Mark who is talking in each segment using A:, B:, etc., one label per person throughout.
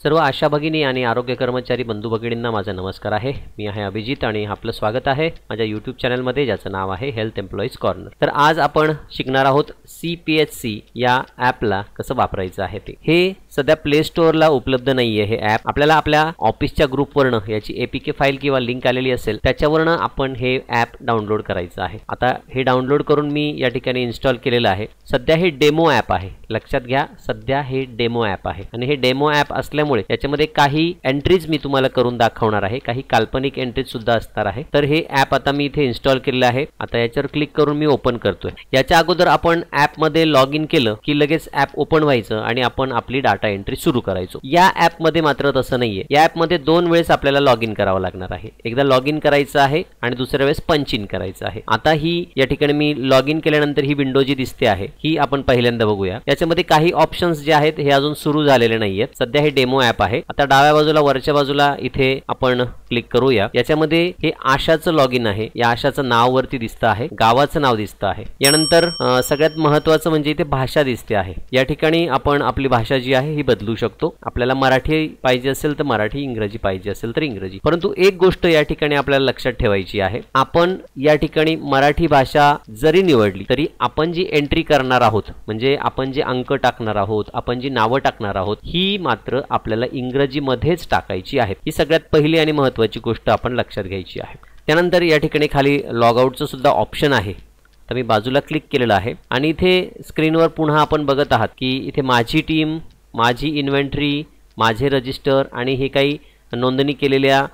A: सर्व आशा भगिनी आणि आरोग्य कर्मचारी बंधू भगिनींना माझा नमस्कार आहे। मी आहे अभिजित आणि आपलं स्वागत आहे माझ्या YouTube चॅनलमध्ये ज्याचं नाव आहे हेल्थ एम्प्लॉईज कॉर्नर। तर आज आपण शिकणार आहोत CPHC या ॲपला कसं वापरायचं आहे ते। हे सध्या प्ले स्टोअरला उपलब्ध नाहीये हे ॲप। आपल्याला आपल्या ऑफिसच्या ग्रुपवरनं याची APK फाईल किंवा लिंक आलेली असेल त्याच्यावरनं आपण हे ॲप डाउनलोड करायचं आहे। आता हे डाउनलोड करून मी या ठिकाणी इन्स्टॉल केलेलं आहे। सध्या हे डेमो ॲप आहे, लक्षात घ्या, सध्या हे डेमो ॲप आहे आणि हे डेमो ॲप असल्यामुळे याच्यामध्ये काही एंट्रीज मी तुम्हाला करून दाखवणार आहे, काही काल्पनिक एंट्रीज सुद्धा असणार आहे। तर हे ॲप आता मी इथे इन्स्टॉल केलेलं आहे। आता याच्यावर क्लिक करून मी ओपन करतोय। याच्या अगोदर आपण ॲप मध्ये लॉग इन केलं की लगेच ॲप ओपन व्हायचं आणि आपण आपली डाटा एंट्री सुरू करायचो। या ॲप मध्ये मात्र तसं नाहीये। या ॲप मध्ये दोन वेळेस आपल्याला लॉग इन करावं लागणार आहे। एकदा लॉग इन करायचं आहे आणि दुसऱ्या वेळेस पंच इन करायचं आहे। आता ही या ठिकाणी मी लॉग इन केल्यानंतर ही विंडो जी दिसते आहे ही आपण पहिल्यांदा बघूया। याच्यामध्ये काही ऑप्शन्स जे आहेत हे अजून सुरू झालेले नाहीयेत। सध्या हे डेमो ॲप आहे। आता डाव्या बाजूला वरच्या बाजूला इथे आपण क्लिक करूया। याच्यामध्ये हे आशाचं लॉग इन आहे। या आशाचं नाव वरती दिसतं आहे, गावाचं नाव दिसतं आहे। यानंतर सगळ्यात महत्त्वाचं म्हणजे इथे भाषा दिसते आहे। या ठिकाणी आपण आपली भाषा जी आहे ही बदलू शकतो। आपल्याला मराठी पाहिजे असेल तर मराठी, इंग्रजी पाहिजे असेल तर इंग्रजी। परंतु एक गोष्ट या ठिकाणी आपल्याला लक्षात ठेवायची आहे, आपण या ठिकाणी मराठी भाषा जरी निवडली तरी आपण जी एंट्री करणार आहोत, म्हणजे आपण जे अंक टाकणार आहोत, आपण जी नावं टाकणार आहोत, ही मात्र आपल्याला इंग्रजी मध्येच टाकायची आहेत। ही सगळ्यात पहिली आणि महत्त्वाची गोष्ट आपण लक्षात घ्यायची आहे। त्यानंतर या ठिकाणी खाली लॉग आउटचं सुद्धा ऑप्शन आहे। तर मी बाजूला क्लिक केलेलं आहे आणि इथे स्क्रीनवर पुन्हा आपण बघत आहात की इथे माझी टीम, माझी इन्व्हेंटरी, माझे रजिस्टर आणि हे काही नोंदणी केलेल्या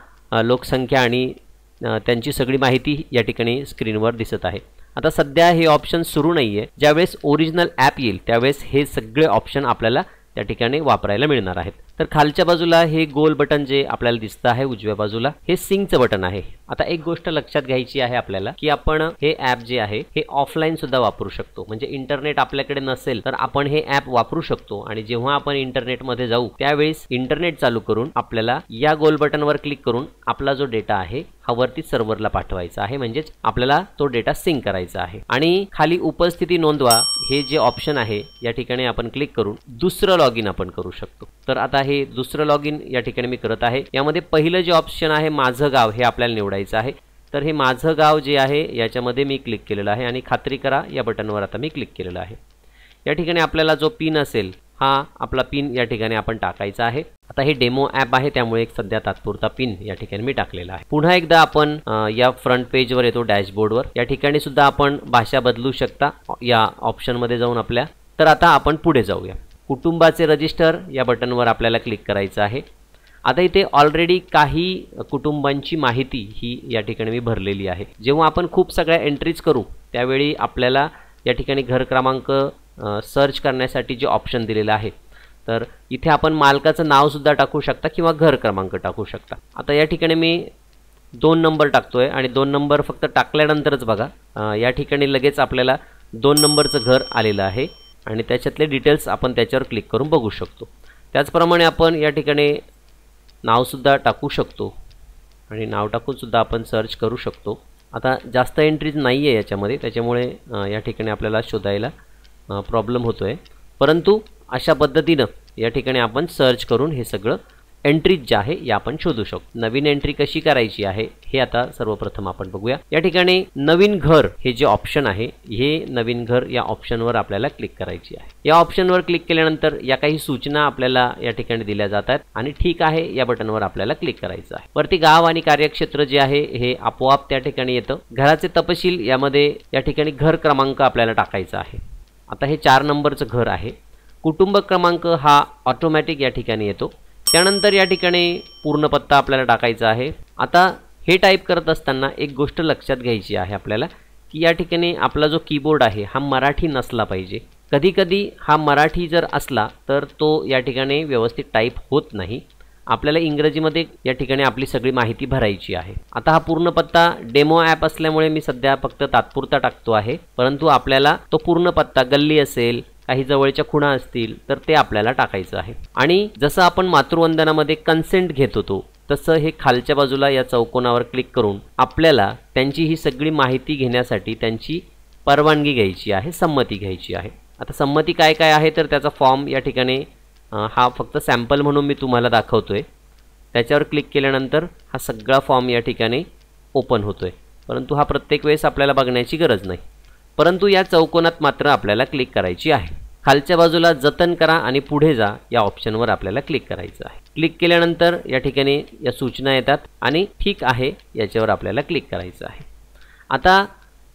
A: लोकसंख्या आणि त्यांची सगळी माहिती या ठिकाणी स्क्रीनवर दिसत आहे। आता सध्या हे ऑप्शन सुरू नाहीये। ज्यावेळेस ओरिजिनल ॲप येईल त्यावेळेस हे सगळे ऑप्शन आपल्याला त्या ठिकाणी वापरायला मिळणार आहेत। तर खालच्या बाजूला हे गोल बटन जे आपल्याला दिसतं आहे उजव्या बाजूला, हे सिंकचं बटन आहे। आता एक गोष्ट लक्षात घ्यायची आहे आपल्याला की आपण हे ॲप जे आहे हे ऑफलाईन सुद्धा वापरू शकतो। म्हणजे इंटरनेट आपल्याकडे नसेल तर आपण हे ॲप वापरू शकतो आणि जेव्हा आपण इंटरनेटमध्ये जाऊ त्यावेळेस इंटरनेट चालू करून आपल्याला या गोल बटनवर क्लिक करून आपला जो डेटा आहे हा वरती सर्व्हरला पाठवायचा आहे, म्हणजेच आपल्याला तो डेटा सिंक करायचा आहे। आणि खाली उपस्थिती नोंदवा हे जे ऑप्शन आहे या ठिकाणी आपण क्लिक करून दुसरं लॉग इन आपण करू शकतो। तर आता हे दुसरं लॉग इन या ठिकाणी मी करत आहे। यामध्ये पहिलं जे ऑप्शन आहे माझं गाव हे आपल्याला निवडायचं आहे। तर हे माझं गाव जे आहे याच्यामध्ये मी क्लिक केलेलं आहे आणि खात्री करा या बटनवर आता मी क्लिक केलेलं आहे। या ठिकाणी आपल्याला जो पिन असेल हा आपला पिन या ठिकाणी आपण टाकायचा आहे। आता हे डेमो ॲप आहे त्यामुळे एक सध्या तात्पुरता पिन या ठिकाणी मी टाकलेला आहे। पुन्हा एकदा आपण या फ्रंट पेजवर येतो, डॅशबोर्डवर। या ठिकाणी सुद्धा आपण भाषा बदलू शकता या ऑप्शनमध्ये जाऊन आपल्या। तर आता आपण पुढे जाऊया। कुटुंबाचे रजिस्टर या बटनवर आपल्याला क्लिक करायचं आहे। आता इथे ऑलरेडी काही कुटुंबांची माहिती ही या ठिकाणी मी भरलेली आहे। जेव्हा आपण खूप सगळ्या एंट्रीज करू त्यावेळी आपल्याला या ठिकाणी घर क्रमांक सर्च करण्यासाठी जे ऑप्शन दिलेलं आहे, तर इथे आपण मालकाचं नाव सुद्धा टाकू शकता किंवा घर क्रमांक टाकू शकता। आता या ठिकाणी मी 2 नंबर टाकतोय आणि 2 नंबर फक्त टाकल्यानंतरच बघा या ठिकाणी लगेच आपल्याला 2 नंबरचं घर आलेलं आहे आणि त्याच्यातले डिटेल्स आपण त्याच्यावर क्लिक करून बघू शकतो। त्याचप्रमाणे आपण या ठिकाणी नावसुद्धा टाकू शकतो आणि नाव टाकून सुद्धा आपण सर्च करू शकतो। आता जास्त एंट्रीज नाही आहे याच्यामध्ये, त्याच्यामुळे या ठिकाणी आपल्याला शोधायला प्रॉब्लेम होतोय। परंतु अशा पद्धतीनं या ठिकाणी आपण सर्च करून हे सगळं एंट्रीज जे आहे या आपण शोधू शकतो। नवीन एंट्री कशी करायची आहे हे आता सर्वप्रथम आपण बघूया। या ठिकाणी नवीन घर हे जे ऑप्शन आहे, हे नवीन घर या ऑप्शनवर आपल्याला क्लिक करायची आहे। या ऑप्शनवर क्लिक केल्यानंतर या काही सूचना आपल्याला या ठिकाणी दिल्या जातात आणि ठीक आहे या बटनवर आपल्याला क्लिक करायचं आहे। वरती गाव आणि कार्यक्षेत्र जे आहे हे आपोआप त्या ठिकाणी येतं। घराचे तपशील यामध्ये या ठिकाणी घर क्रमांक आपल्याला टाकायचा आहे। आता हे 4 नंबरचं घर आहे। कुटुंब क्रमांक हा ऑटोमॅटिक या ठिकाणी येतो। त्यानंतर या ठिकाणी पूर्ण पत्ता आपल्याला टाकायचा आहे। आता हे टाईप करत असताना एक गोष्ट लक्षात घ्यायची आहे आपल्याला की या ठिकाणी आपला जो कीबोर्ड आहे हा मराठी नसला पाहिजे। कधी कधी हा मराठी जर असला तर तो या ठिकाणी व्यवस्थित टाईप होत नाही। आपल्याला इंग्रजीमध्ये या ठिकाणी आपली सगळी माहिती भरायची आहे। आता हा पूर्ण पत्ता डेमो ॲप असल्यामुळे मी सध्या फक्त तात्पुरता टाकतो आहे, परंतु आपल्याला तो पूर्ण पत्ता, गल्ली असेल, काही जवळच्या खुणा असतील तर ते आपल्याला टाकायचं आहे। आणि जसं आपण मातृवंदनामध्ये कन्सेंट घेत होतो तसं हे खालच्या बाजूला या चौकोनावर क्लिक करून आपल्याला त्यांची ही सगळी माहिती घेण्यासाठी त्यांची परवानगी घ्यायची आहे, संमती घ्यायची आहे। आता संमती काय काय आहे तर त्याचा फॉर्म या ठिकाणी हा फक्त सॅम्पल म्हणून मी तुम्हाला दाखवतोय। त्याच्यावर क्लिक केल्यानंतर हा सगळा फॉर्म या ठिकाणी ओपन होतोय, परंतु हा प्रत्येक वेळेस आपल्याला बघण्याची गरज नाही। परंतु या चौकोनात मात्र आपल्याला क्लिक करायची आहे। खालच्या बाजूला जतन करा आणि पुढे जा या ऑप्शनवर आपल्याला क्लिक करायचं आहे। क्लिक केल्यानंतर या ठिकाणी या सूचना येतात आणि ठीक आहे याच्यावर आपल्याला क्लिक करायचं आहे। आता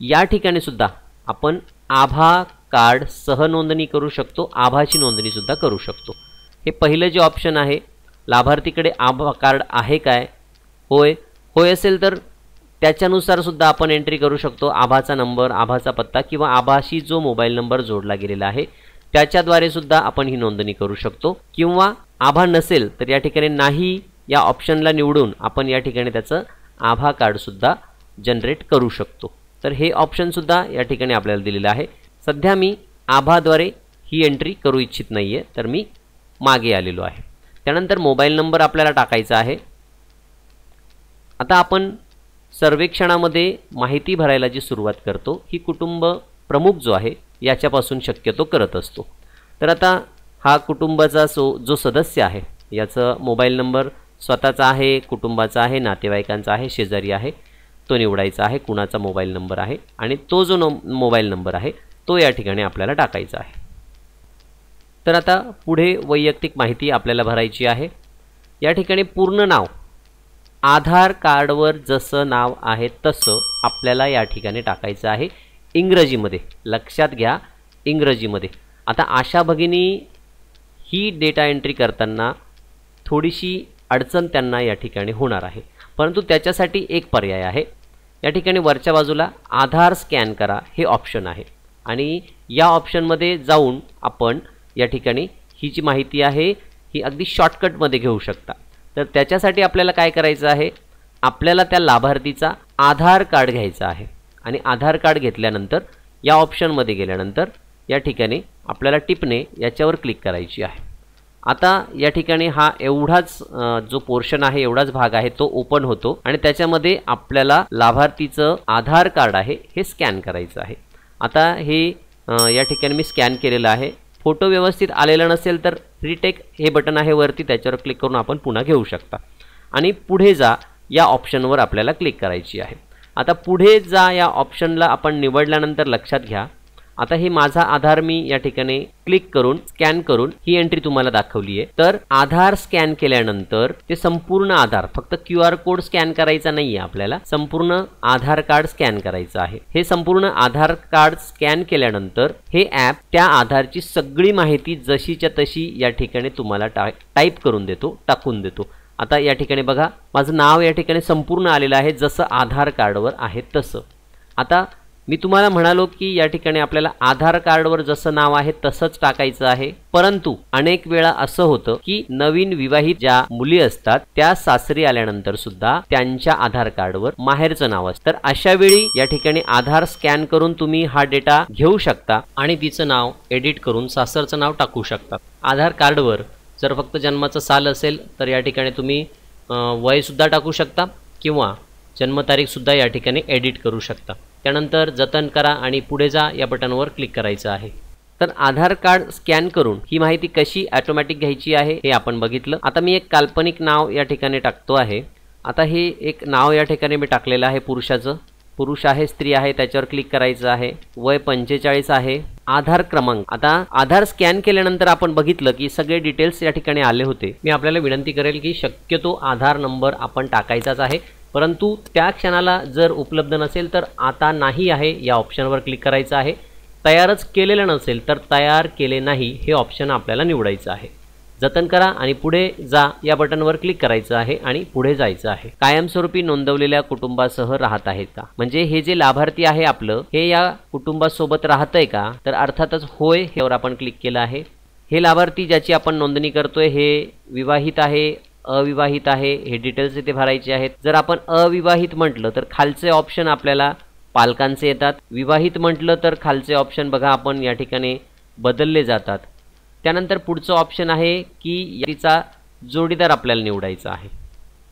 A: या ठिकाणी सुद्धा आपण आभा कार्ड सहनोंदणी करू शकतो, आभाची नोंदणी सुद्धा करू शकतो। हे पहिलं जे ऑप्शन आहे, लाभार्थीकडे आभा कार्ड आहे काय, होय असेल तर त्याच्यानुसार सुद्धा आपण एंट्री करू शकतो। आभाचा नंबर, आभाचा पत्ता किंवा आभाशी जो मोबाईल नंबर जोडला गेलेला आहे त्याच्याद्वारे सुद्धा आपण ही नोंदणी करू शकतो। किंवा आभा नसेल तर या ठिकाणी नाही या ऑप्शनला निवडून आपण या ठिकाणी त्याचं आभा कार्ड सुद्धा जनरेट करू शकतो। तर हे ऑप्शन सुद्धा या ठिकाणी आपल्याला दिलेलं आहे। सध्या मी आभाद्वारे ही एंट्री करू इच्छित नाहीये, तर मी मागे आलेलो आहे। त्यानंतर मोबाईल नंबर आपल्याला टाकायचा आहे। आता आपण सर्वेक्षणामध्ये माहिती भरायला जी सुरुवात करतो ही कुटुंब प्रमुख जो आहे याच्यापासून शक्यतो करत असतो। तर आता हा कुटुंबाचा जो सदस्य आहे याचा मोबाईल नंबर स्वतःचा आहे, कुटुंबाचा आहे, नातेवाईकांचा आहे, शेजारी आहे, तो निवडायचा आहे, कुणाचा मोबाईल नंबर आहे आणि तो जो मोबाईल नंबर आहे तो या ठिकाणी आपल्याला टाकायचा आहे। तर आता पुढे वैयक्तिक माहिती आपल्याला भरायची आहे। या ठिकाणी पूर्ण नाव आधार कार्डवर जसं नाव आहे तसं आपल्याला या ठिकाणी टाकायचं आहे, इंग्रजीमध्ये। लक्षात घ्या, इंग्रजीमध्ये। आता आशा भगिनी ही डेटा एंट्री करताना थोडीशी अडचण त्यांना या ठिकाणी होणार आहे, परंतु त्याच्यासाठी एक पर्याय आहे। या ठिकाणी वरच्या बाजूला आधार स्कॅन करा हे ऑप्शन आहे आणि या ऑप्शनमध्ये जाऊन आपण या ठिकाणी ही जी माहिती आहे ही अगदी शॉर्टकटमध्ये घेऊ शकता। तर त्याच्यासाठी आपल्याला काय करायचं आहे, आपल्याला त्या लाभार्थीचा आधार कार्ड घ्यायचा आहे आणि आधार कार्ड घेतल्यानंतर या ऑप्शनमध्ये गेल्यानंतर या ठिकाणी आपल्याला टिपणे याच्यावर क्लिक करायची आहे। आता या ठिकाणी हा एवढाच जो पोर्शन आहे, एवढाच भाग आहे तो ओपन होतो आणि त्याच्यामध्ये आपल्याला लाभार्थीचं आधार कार्ड आहे हे स्कॅन करायचं आहे। आता हे या ठिकाणी मी स्कॅन केलेलं आहे। फोटो व्यवस्थित आलेला नसेल तर रिटेक हे बटन आहे वरती, त्याच्यावर क्लिक करून आपण पुन्हा घेऊ शकता आणि पुढे जा या ऑप्शनवर आपल्याला क्लिक करायची आहे। आता पुढे जा या ऑप्शनला आपण निवडल्यानंतर लक्षात घ्या, आता हे माझा आधार मी या ठिकाणी क्लिक करून स्कॅन करून ही एंट्री तुम्हाला दाखवली आहे। तर आधार स्कॅन केल्यानंतर ते संपूर्ण आधार, फक्त QR कोड स्कॅन करायचा नाहीये, आपल्याला संपूर्ण आधार कार्ड स्कॅन करायचं आहे। हे संपूर्ण आधार कार्ड स्कॅन केल्यानंतर हे ॲप त्या आधारची सगळी माहिती जशीच्या तशी या ठिकाणी तुम्हाला टाईप करून देतो, टाकून देतो। आता या ठिकाणी बघा, माझं नाव या ठिकाणी संपूर्ण आलेलं आहे जसं आधार कार्डवर आहे तसं। आता मी तुम्हाला म्हणालो की या ठिकाणी आपल्याला आधार कार्डवर जसं नाव आहे तसंच टाकायचं आहे, परंतु अनेक वेळा असं होतं की नवीन विवाहित ज्या मुली असतात त्या सासरी आल्यानंतर सुद्धा त्यांच्या आधार कार्डवर माहेरचं नाव असतं। तर अशा वेळी या ठिकाणी आधार स्कॅन करून तुम्ही हा डेटा घेऊ शकता आणि तिचं नाव एडिट करून सासरचं नाव टाकू शकता। आधार कार्डवर जर फक्त जन्माचं साल असेल तर या ठिकाणी तुम्ही वय सुद्धा टाकू शकता किंवा जन्मतारीख सुद्धा या ठिकाणी एडिट करू शकता। त्यानंतर जतन करा आणि पुढे जा या बटनवर क्लिक करायचं आहे। तर आधार कार्ड स्कॅन करून ही माहिती कशी ऑटोमॅटिक घ्यायची आहे हे आपण बघितलं। आता मी एक काल्पनिक नाव या ठिकाणी टाकतो आहे। आता हे एक नाव या ठिकाणी मी टाकलेलं आहे पुरुषाचं, पुरुष आहे, स्त्री आहे, त्याच्यावर क्लिक करायचं आहे। वय 45 आहे। आधार क्रमांक, आता आधार स्कॅन केल्यानंतर आपण बघितलं की सगळे डिटेल्स या ठिकाणी आले होते। मी आपल्याला विनंती करेल की शक्यतो आधार नंबर आपण टाकायचाच आहे, परंतु त्या क्षणाला जर उपलब्ध नसेल तर आता नाही आहे या ऑप्शनवर क्लिक करायचं आहे। तयारच केलेलं नसेल तर तयार केले नाही हे ऑप्शन आपल्याला निवडायचं आहे। जतन करा आणि पुढे जा या बटनवर क्लिक करायचं आहे आणि पुढे जायचं आहे। कायमस्वरूपी नोंदवलेल्या कुटुंबासह राहत आहेत का, म्हणजे हे जे लाभार्थी आहे आपलं हे या कुटुंबासोबत राहतंय का, तर अर्थातच होय ह्यावर आपण क्लिक केलं आहे। हे लाभार्थी ज्याची आपण नोंदणी करतोय हे विवाहित आहे, अविवाहित आहे, हे डिटेल्स इथे भरायचे आहेत। जर आपण अविवाहित म्हटलं तर खालचे ऑप्शन आपल्याला पालकांचे येतात, विवाहित म्हटलं तर खालचे ऑप्शन बघा आपण या ठिकाणी बदलले जातात। त्यानंतर पुढचं ऑप्शन आहे की याचा जोडीदार आपल्याला निवडायचा आहे।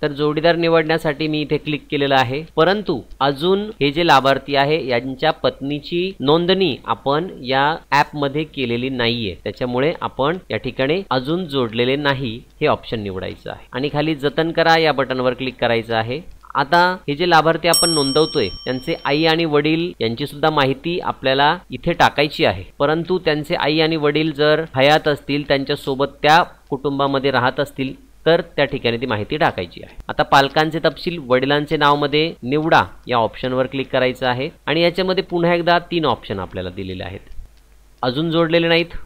A: तर जोडीदार निवडण्यासाठी मी इथे क्लिक केलेलं आहे, परंतु अजून हे जे लाभार्थी आहे यांच्या पत्नीची नोंदणी आपण या ऍप मध्ये केलेली नाहीये, त्याच्यामुळे आपण या ठिकाणी अजून जोडलेले नाही हे ऑप्शन निवडायचं आहे आणि खाली जतन करा या बटनवर क्लिक करायचं आहे। आता हे जे लाभार्थी आपण नोंदवतोय त्यांचे आई आणि वडील यांची सुद्धा माहिती आपल्याला इथे टाकायची आहे, परंतु त्यांचे आई आणि वडील जर हयात असतील, त्यांच्या सोबत त्या कुटुंबामध्ये राहत असतील तर त्या ठिकाणी ती माहिती टाकायची आहे। आता पालकांचे तपशील वडिलांचे नाव मध्ये निवडा या ऑप्शनवर क्लिक करायचं आहे आणि याच्यामध्ये पुन्हा एकदा 3 ऑप्शन आपल्याला दिलेले आहेत। अजून जोडलेले नाहीत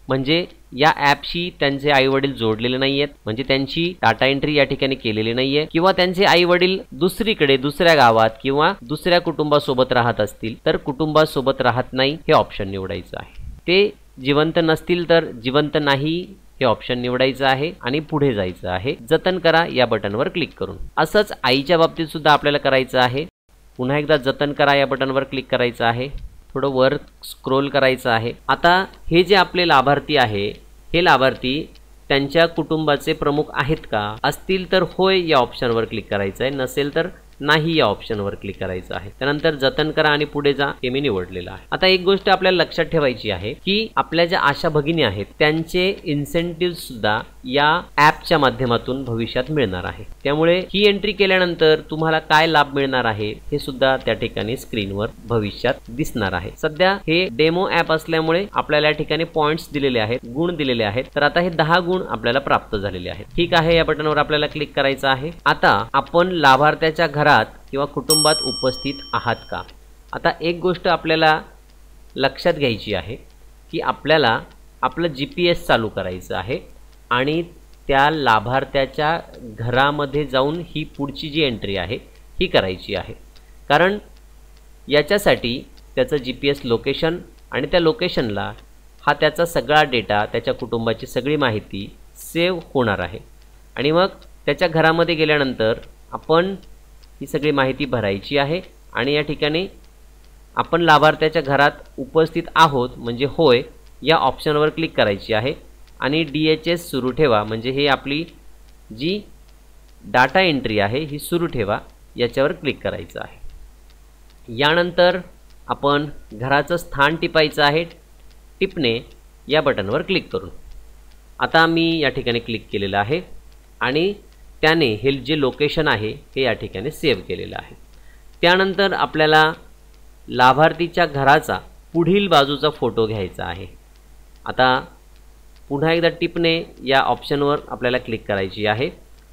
A: म्हणजे या ॲपशी त्यांचे आई वडील जोडलेले नाहीयेत, म्हणजे त्यांची डाटा एंट्री या ठिकाणी केलेली नाहीये, किंवा त्यांचे आई वडील दुसरीकडे दुसऱ्या गावात किंवा दुसऱ्या कुटुंबासोबत राहत असतील तर कुटुंबासोबत राहत नाही हे ऑप्शन निवडायचं आहे। ते जिवंत नसतील तर जिवंत नाही हे ऑप्शन निवडायचं आहे आणि पुढे जायचं आहे जतन करा या बटनवर क्लिक करून। असंच आईच्या बाबतीत सुद्धा आपल्याला करायचं आहे। पुन्हा एकदा जतन करा या बटनवर क्लिक करायचं आहे, थोडं वर स्क्रोल करायचं आहे। आता हे जे आपले लाभार्थी आहे हे लाभार्थी त्यांच्या कुटुंबाचे प्रमुख आहेत का? असतील तर होय या ऑप्शनवर क्लिक करायचं आहे, नसेल तर नाही या ऑप्शनवर क्लिक करायचं आहे। त्यानंतर जतन करा आणि पुढे जा हे मी निवडलेलं आहे। आता एक गोष्ट आपल्याला लक्षात ठेवायची आहे की आपल्या ज्या आशा भगिनी आहेत त्यांचे इन्सेंटिव्ह सुद्धा या ॲपच्या माध्यमातून भविष्यात मिळणार आहे, त्यामुळे ही एंट्री केल्यानंतर तुम्हाला काय लाभ मिळणार आहे हे सुद्धा त्या ठिकाणी स्क्रीनवर भविष्यात दिसणार आहे। सध्या हे डेमो ॲप असल्यामुळे आपल्याला या ठिकाणी पॉइंट्स दिलेले आहेत, गुण दिलेले आहेत, तर आता हे 10 गुण आपल्याला प्राप्त झालेले आहेत। ठीक आहे, या बटनवर आपल्याला क्लिक करायचं आहे। आता आपण लाभार्थ्याच्या घरात किंवा कुटुंबात उपस्थित आहात का? आता एक गोष्ट आपल्याला लक्षात घ्यायची आहे की आपल्याला आपलं GPS चालू करायचं आहे आणि त्या लाभार्थ्याच्या घरामध्ये जाऊन ही पुढची जी एंट्री आहे ही करायची आहे, कारण याच्यासाठी त्याचं GPS लोकेशन आणि त्या लोकेशनला हा त्याचा सगळा डेटा, त्याच्या कुटुंबाची सगळी माहिती सेव्ह होणार आहे आणि मग त्याच्या घरामध्ये गेल्यानंतर आपण ही सगळी माहिती भरायची आहे आणि या ठिकाणी आपण लाभार्थ्याच्या घरात उपस्थित आहोत म्हणजे होय या ऑप्शनवर क्लिक करायची आहे आणि DHS सुरू ठेवा म्हणजे हे आपली जी डाटा एंट्री आहे ही सुरू ठेवा याच्यावर क्लिक करायचं आहे। यानंतर आपण घराचं स्थान टिपायचं आहे, टिपणे या बटनवर क्लिक करून। आता मी या ठिकाणी क्लिक केलेलं आहे आणि त्याने हे जे लोकेशन आहे हे या ठिकाणी सेव्ह केलेलं आहे। त्यानंतर आपल्याला लाभार्थीच्या घराचा पुढील बाजूचा फोटो घ्यायचा आहे। आता पुन्हा एकदा टिपणे या ऑप्शनवर आपल्याला क्लिक करायची आहे।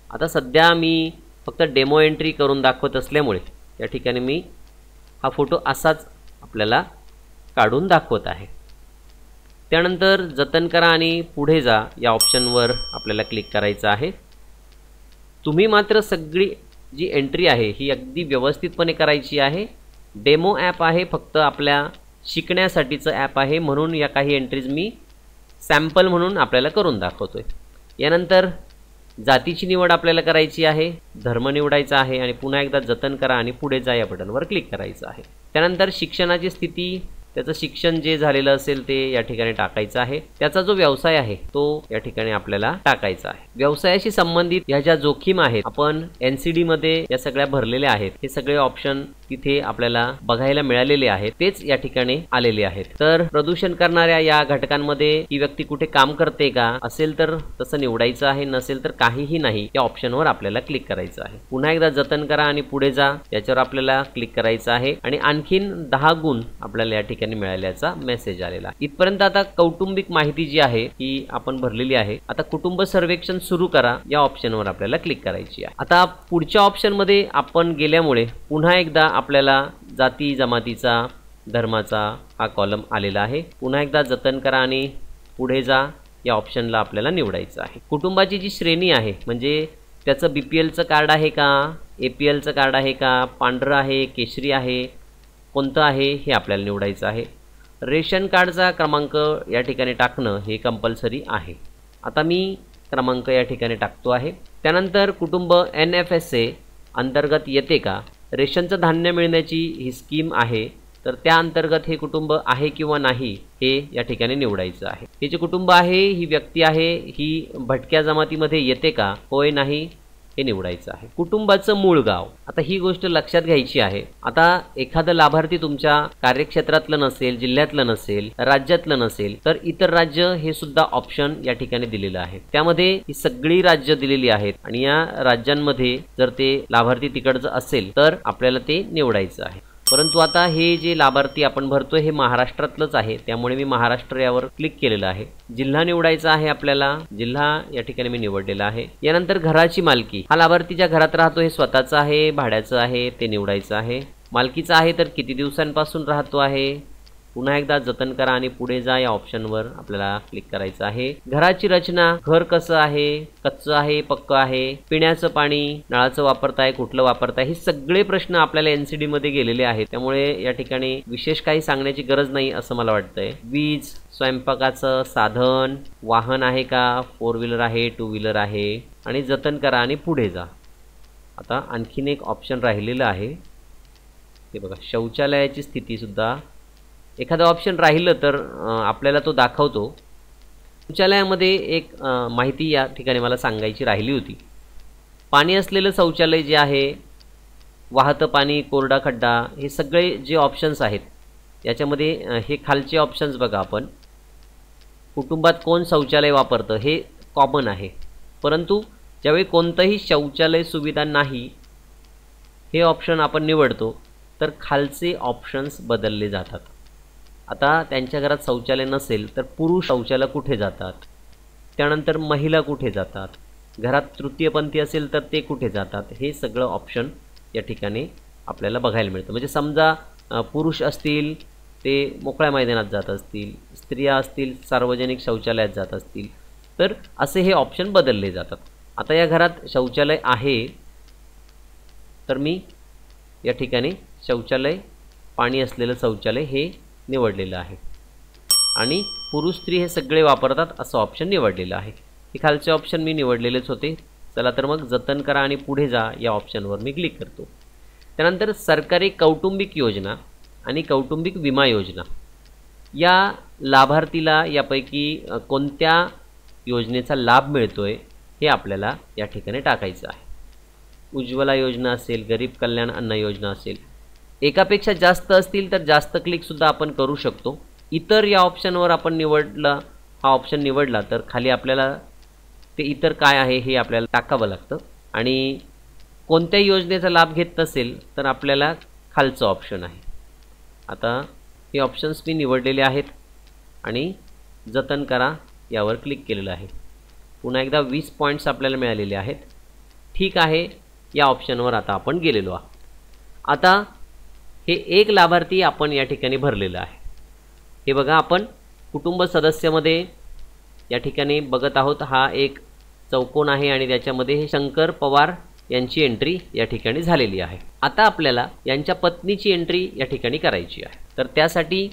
A: आता सध्या मी फक्त डेमो एंट्री करून दाखवत असल्यामुळे या ठिकाणी मी हा फोटो असाच आपल्याला काढून दाखवत आहे। त्यानंतर जतन करा आणि पुढे जा या ऑप्शनवर आपल्याला क्लिक करायचं आहे। तुम्ही मात्र सगळी जी एंट्री आहे ही अगदी व्यवस्थितपणे करायची आहे। डेमो ॲप आहे, फक्त आपल्या शिकण्यासाठीचं ॲप आहे, म्हणून या काही एंट्रीज मी सॅम्पल म्हणून आपल्याला करून दाखवतोय। यानंतर जातीची निवड आपल्याला करायची आहे, धर्म निवडायचा आहे आणि पुन्हा एकदा जतन करा आणि पुढे जा या बटनवर क्लिक करायचं आहे। त्यानंतर शिक्षणाची स्थिती, त्याचं शिक्षण जे झालेलं असेल ते या ठिकाणी टाकायचं आहे। त्याचा जो व्यवसाय आहे तो या ठिकाणी आपल्याला टाकायचा आहे। व्यवसायाशी संबंधित ह्या ज्या जोखीम आहेत आपण NCD मध्ये या सगळ्या भरलेल्या आहेत, हे सगळे ऑप्शन तिथे आपल्याला बघायला मिळालेले आहेत, तेच या ठिकाणी आलेले आहेत। तर प्रदूषण करणाऱ्या या घटकांमध्ये ही व्यक्ती कुठे काम करते का? असेल तर तसं निवडायचं आहे, नसेल तर काहीही नाही या ऑप्शनवर आपल्याला क्लिक करायचं आहे। पुन्हा एकदा जतन करा आणि पुढे जा याच्यावर आपल्याला क्लिक करायचं आहे आणि आणखीन 10 गुण आपल्याला या ठिकाणी मिळाल्याचा मेसेज आलेला आहे। इथपर्यंत आता कौटुंबिक माहिती जी आहे ही आपण भरलेली आहे। आता कुटुंब सर्वेक्षण सुरू करा या ऑप्शनवर आपल्याला क्लिक करायची आहे। आता पुढच्या ऑप्शन मध्ये आपण गेल्यामुळे पुन्हा एकदा आपल्याला जाती जमातीचा धर्माचा हा कॉलम आलेला आहे। पुन्हा एकदा जतन करा आणि पुढे जा या ऑप्शनला आपल्याला निवडायचं आहे। कुटुंबाची जी श्रेणी आहे म्हणजे त्याचं BPLचं कार्ड आहे का, APLचं कार्ड आहे का, पांढरं आहे, केशरी आहे, कोणतं आहे हे आपल्याला निवडायचं आहे। रेशन कार्डचा क्रमांक या ठिकाणी टाकणं हे कंपल्सरी आहे। आता मी क्रमांक या ठिकाणी टाकतो आहे। त्यानंतर कुटुंब NFSA अंतर्गत येते का, रेशनचं धान्य मिळण्याची ही स्कीम आहे तर त्या अंतर्गत हे कुटुंब आहे किंवा नाही हे या ठिकाणी निवडायचं आहे। हे जे कुटुंब आहे ही व्यक्ती आहे ही भटक्या जमातीमध्ये येते का, होय नाही हे निवडायचं आहे। कुटुंबाचं मूळ गाव, आता ही गोष्ट लक्षात घ्यायची आहे। आता एखादा लाभार्थी तुमच्या कार्यक्षेत्रातलं नसेल, जिल्ह्यातलं नसेल, राज्यातलं नसेल तर इतर राज्य हे सुद्धा ऑप्शन या ठिकाणी दिलेलं आहे। त्यामध्ये ही सगळी राज्य दिलेली आहेत आणि या राज्यांमध्ये जर ते लाभार्थी तिकडचं असेल तर आपल्याला ते निवडायचं आहे। परंतु आता हे जे लाभार्थी आपण भरतोय हे महाराष्ट्रातलंच आहे, त्यामुळे मी महाराष्ट्र यावर क्लिक केलेलं आहे। जिल्हा निवडायचा आहे आपल्याला, जिल्हा या ठिकाणी मी निवडलेला आहे। यानंतर घराची मालकी, हा लाभार्थी ज्या घरात राहतो हे स्वतःचं आहे, भाड्याचं आहे ते निवडायचं आहे। मालकीचं आहे तर किती दिवसांपासून राहतो आहे, पुन्हा एकदा जतन करा आणि पुढे जा या ऑप्शनवर आपल्याला क्लिक करायचं आहे। घराची रचना, घर कसं आहे, कच्चं आहे, पक्क आहे, पिण्याचं पाणी, नळाचं वापरताय, कुठलं वापरताय, हे सगळे प्रश्न आपल्याला एनसीडी मध्ये गेलेले आहेत, त्यामुळे या ठिकाणी विशेष काही सांगण्याची गरज नाही असं मला वाटतंय। वीज, स्वयंपाकाचं साधन, वाहन आहे का, 4 व्हीलर आहे, 2 व्हीलर आहे, आणि जतन करा आणि पुढे जा। आता आणखीन एक ऑप्शन राहिलेलं आहे, हे बघा, शौचालयाची स्थिती सुद्धा एखादा ऑप्शन राहिलं तर आपल्याला तो दाखवतो। शौचालयामध्ये एक माहिती या ठिकाणी मला सांगायची राहिली होती। पाणी असलेलं शौचालय जे आहे, वाहतं पाणी, कोरडा खड्डा, हे सगळे जे ऑप्शन्स आहेत याच्यामध्ये हे खालचे ऑप्शन्स बघा, आपण कुटुंबात कोण शौचालय वापरतं हे कॉमन आहे, परंतु ज्यावेळी कोणतंही शौचालय सुविधा नाही हे ऑप्शन आपण निवडतो तर खालचे ऑप्शन्स बदलले जातात। आता त्यांच्या घरात शौचालय नसेल तर पुरुष शौचालय कुठे जातात, त्यानंतर महिला कुठे जातात, घरात तृतीयपंथी असेल तर ते कुठे जातात, हे सगळं ऑप्शन या ठिकाणी आपल्याला बघायला मिळतं। म्हणजे समजा पुरुष असतील ते मोकळ्या मैदानात जात असतील, स्त्रिया असतील सार्वजनिक शौचालयात जात असतील, तर असे हे ऑप्शन बदलले जातात। आता या घरात शौचालय आहे तर मी या ठिकाणी शौचालय, पाणी असलेलं शौचालय हे निवडलेलं आहे आणि पुरुष स्त्री हे सगळे वापरतात असं ऑप्शन निवडलेलं आहे। हे खालचे ऑप्शन मी निवडलेलेच होते। चला तर मग जतन करा आणि पुढे जा या ऑप्शनवर मी क्लिक करतो। त्यानंतर सरकारी कौटुंबिक योजना आणि कौटुंबिक विमा योजना, या लाभार्थीला यापैकी कोणत्या योजनेचा लाभ मिळतोय हे आपल्याला या ठिकाणी टाकायचं आहे। उज्ज्वला योजना असेल, गरीब कल्याण अन्न योजना असेल, एकापेक्षा जास्त असतील तर जास्त क्लिकसुद्धा आपण करू शकतो। इतर या ऑप्शनवर आपण निवडला, हा ऑप्शन निवडला तर खाली आपल्याला ते इतर काय आहे हे आपल्याला टाकावं लागतं आणि कोणत्याही योजनेचा लाभ घेत नसेल तर आपल्याला खालचं ऑप्शन आहे। आता हे ऑप्शन्स मी निवडलेले आहेत आणि जतन करा यावर क्लिक केलेलं आहे। पुन्हा एकदा 20 पॉईंट्स आपल्याला मिळालेले आहेत। ठीक आहे, या ऑप्शनवर आता आपण गेलेलो आहोत। आता हे एक लाभार्थी आपण या ठिकाणी भरलेलं आहे। हे बघा, आपण कुटुंब सदस्यामध्ये या ठिकाणी बघत आहोत, हा एक चौकोन आहे आणि त्याच्यामध्ये हे शंकर पवार यांची एंट्री या ठिकाणी झालेली आहे। आता आपल्याला यांच्या पत्नीची एंट्री या ठिकाणी करायची आहे, तर त्यासाठी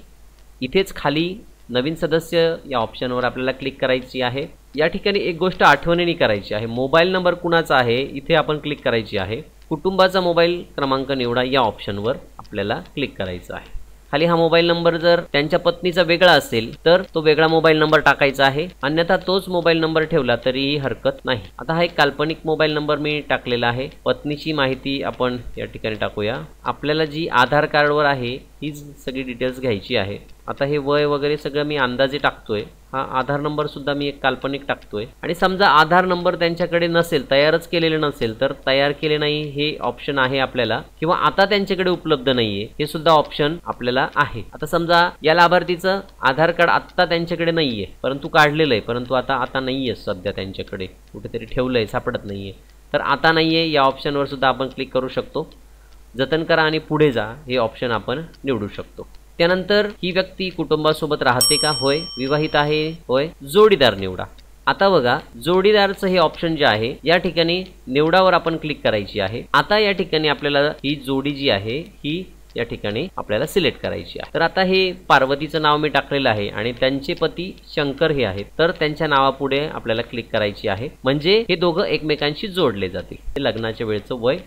A: इथेच खाली नवीन सदस्य या ऑप्शनवर आपल्याला क्लिक करायची आहे। या ठिकाणी एक गोष्ट आठवणीने करायची आहे, मोबाईल नंबर कुणाचा आहे इथे आपण क्लिक करायची आहे। कुटुंबाचा मोबाईल क्रमांक निवडा या ऑप्शनवर आपल्याला क्लिक करायचं आहे। खाली हा मोबाईल नंबर जर त्यांच्या पत्नीचा वेगळा असेल तर तो वेगळा मोबाईल नंबर टाकायचा आहे, अन्यथा तोच मोबाईल नंबर ठेवला तरीही हरकत नाही। आता हा एक काल्पनिक मोबाईल नंबर मी टाकलेला आहे। पत्नीची माहिती आपण या ठिकाणी टाकूया। आपल्याला जी आधार कार्डवर आहे हीच सगळी डिटेल्स घ्यायची आहे। आता हे वय वगैरे सगळं मी अंदाजे टाकतोय। हा आधार नंबर सुद्धा मी एक काल्पनिक टाकतोय आणि समजा आधार नंबर त्यांच्याकडे नसेल, तयारच केलेले नसेल तर तयार केले नाही हे ऑप्शन आहे आपल्याला, किंवा आता त्यांच्याकडे उपलब्ध नाहीये हे सुद्धा ऑप्शन आपल्याला आहे। आता समजा या लाभार्थीचं आधार कार्ड आता त्यांच्याकडे नाहीये परंतु काढलेलं आहे, परंतु आता नाहीये सध्या त्यांच्याकडे, कुठेतरी ठेवलंय सापडत नाहीये, तर आता नाहीये या ऑप्शनवर सुद्धा आपण क्लिक करू शकतो। जतन करा आणि पुढे जा हे ऑप्शन आपण निवडू शकतो। त्यानंतर ही व्यक्ती कुटुंबासोबत राहते का, होय। विवाहित आहे, होय। जोडीदार निवडा। आता बघा, जोडीदारचं हे ऑप्शन जे आहे या ठिकाणी निवडावर आपण क्लिक करायची आहे। आता या ठिकाणी आपल्याला ही जोडी जी आहे ही या ठिकाणी आपल्याला सिलेक्ट करायची आहे। तर आता हे पार्वतीचं नाव मी टाकलेलं आहे आणि त्यांचे पती शंकर हे आहेत, तर त्यांच्या नावापुढे आपल्याला क्लिक करायची आहे, म्हणजे हे दोघं एकमेकांशी जोडले जातील। लग्नाच्या वेळेचं वय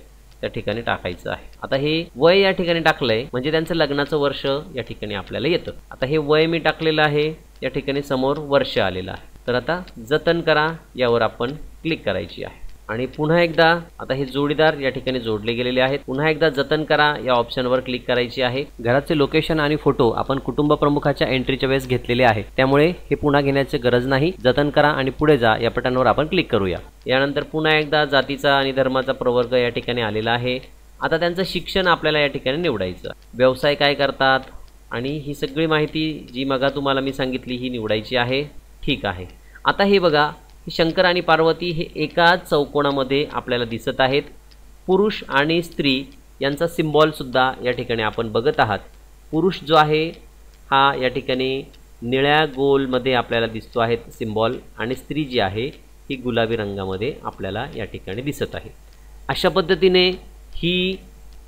A: त्या ठिकाणी टाकायचं आहे। आता हे वय या ठिकाणी टाकलंय म्हणजे त्यांचं लग्नाचं वर्ष या ठिकाणी आपल्याला येतं। आता हे वय मी टाकलेलं आहे, या ठिकाणी समोर वर्ष आलेलं आहे। तर आता जतन करा यावर आपण क्लिक करायची आहे। आणि पुन्हा एकदा आता हे जोडीदार या ठिकाणी जोडले गेलेले आहेत। पुन्हा एकदा जतन करा या ऑप्शनवर क्लिक करायची आहे। घराचे लोकेशन आणि फोटो आपण कुटुंब प्रमुखाच्या एंट्रीच्या वेळेस घेतलेले आहे, त्यामुळे हे पुन्हा घेण्याची गरज नाही। जतन करा आणि पुढे जा या बटनवर आपण क्लिक करूया। यानंतर पुन्हा एकदा जातीचा आणि धर्माचा प्रवर्ग या ठिकाणी आलेला आहे। आता त्यांचं शिक्षण आपल्याला या ठिकाणी निवडायचं, व्यवसाय काय करतात आणि ही सगळी माहिती जी मगा तुम्हाला मी सांगितली ही निवडायची आहे। ठीक आहे। आता हे बघा, शंकर आणि पार्वती हे एकाच चौकोनामध्ये आपल्याला दिसत आहेत। पुरुष आणि स्त्री यांचा सिम्बॉल सुद्धा या ठिकाणी आपण बघत आहात। पुरुष जो आहे हा या ठिकाणी निळ्या गोलमध्ये आपल्याला दिसतो आहे सिम्बॉल, आणि स्त्री जी आहे ही गुलाबी रंगामध्ये आपल्याला या ठिकाणी दिसत आहे। अशा पद्धतीने ही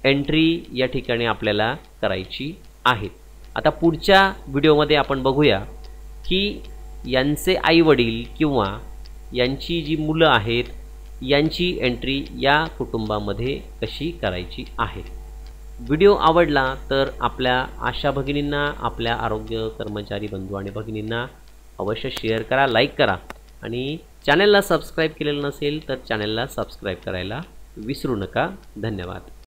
A: एंट्री या ठिकाणी आपल्याला करायची आहे। आता पुढच्या व्हिडिओमध्ये आपण बघूया की यांचे आईवडील किंवा यांची जी मुलं आहेत यांची एंट्री या कुटुंबामध्ये कशी करायची आहे। व्हिडिओ आवडला तर आपल्या आशा भगिनींना, आपल्या आरोग्य कर्मचारी बंधू आणि भगिनींना अवश्य शेअर करा, लाईक करा, आणि चॅनलला सबस्क्राईब केलेलं नसेल तर चॅनलला सबस्क्राईब करायला विसरू नका। धन्यवाद।